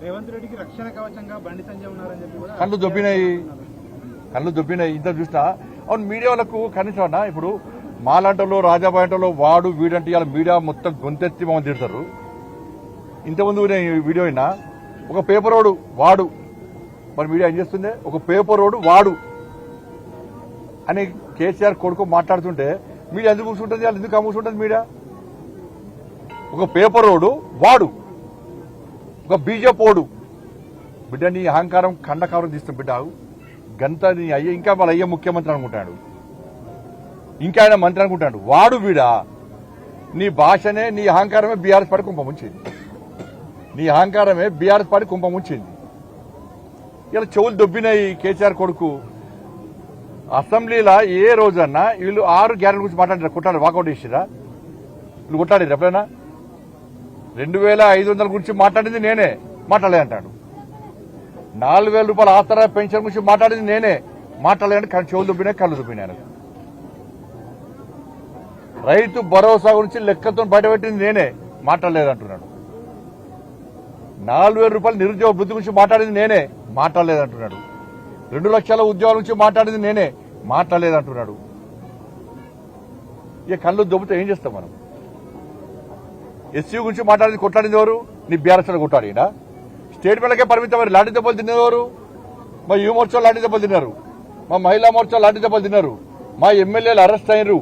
రేవంత్ రెడ్డికి రక్షణ కవచంగా బండి సంజయ్ ఉన్నారని చెప్పి కూడా కళ్ళు దొబ్బినాయి ఇంత చూసినా. అవును, మీడియా వాళ్ళకు కనీసం అన్న ఇప్పుడు మాలాంటలో రాజాబాయంటలో వాడు వీడంటే ఇవాళ మీడియా మొత్తం గొంతెత్తి మమ్మల్ని తిడతారు. ఇంతకుముందు నేను వీడియో అయినా ఒక పేపర్ రోడ్ వాడు, మరి మీడియా ఏం చేస్తుంది, ఒక పేపర్ రోడ్ వాడు అని కేసీఆర్ కొడుకు మాట్లాడుతుంటే మీడియా ఎందుకు కూర్చుంటుంది, వాళ్ళు ఎందుకు కూర్చుంటుంది మీడియా? ఒక పేపర్ రోడ్ వాడు, ఒక బీజేపీ ఓడు. బిడ్డ నీ అహంకారం కండకారం తీస్తాం బిడ్డ. గంత నీ అయ్య ఇంకా వాళ్ళ అయ్య ముఖ్యమంత్రి అనుకుంటాడు, ఇంకా ఆయన మంత్రి అనుకుంటాడు. వాడు వీడా? నీ భాషనే, నీ అహంకారమే బీఆర్ఎస్ పార్టీ కుంపముంచింది. నీ అహంకారమే బీఆర్ఎస్ పార్టీ కుంపముంచింది. ఇలా చెవులు దొబ్బినాయి కేసీఆర్ కొడుకు. అసెంబ్లీలో ఏ రోజన్నా వీళ్ళు 6 గ్యారెంటీ గురించి మాట్లాడారు, కొట్టాడు, వాకౌట్ చేసిరా? వీళ్ళు కొట్టాడు ఎప్పుడైనా? 2500 గురించి మాట్లాడింది నేనే, మాట్లాడలేదంటాడు. 4000 రూపాయల ఆసరా పెన్షన్ గురించి మాట్లాడింది నేనే, మాట్లాడలేదంటే చెవులు దుబ్బినాయి, కళ్ళు దుబ్బినాయి. రైతు భరోసా గురించి లెక్కతో బయటపెట్టింది నేనే, మాట్లాడలేదంటున్నాడు. 4000 రూపాయల నిరుద్యోగ వృద్ధి గురించి మాట్లాడింది నేనే, మాట్లాడలేదంటున్నాడు. 2 లక్షల ఉద్యోగాల గురించి మాట్లాడింది నేనే, మాట్లాడలేదంటున్నాడు. ఇక కళ్ళు దొబ్బుతో ఏం చేస్తాం మనం? ఎస్సీ గురించి మాట్లాడింది కొట్లాడింది ఎవరు? నీ బీఆర్ఎస్ కొట్టాడినా? స్టేట్ పిల్లకే పరిమితం. మరి లాంటి దెబ్బలు తినేవారు? మా యువ మోర్చా లాంటి దెబ్బలు తిన్నారు, మా మహిళా మోర్చా లాంటి దెబ్బలు తిన్నారు, మా ఎమ్మెల్యేలు అరెస్ట్ అయ్యారు.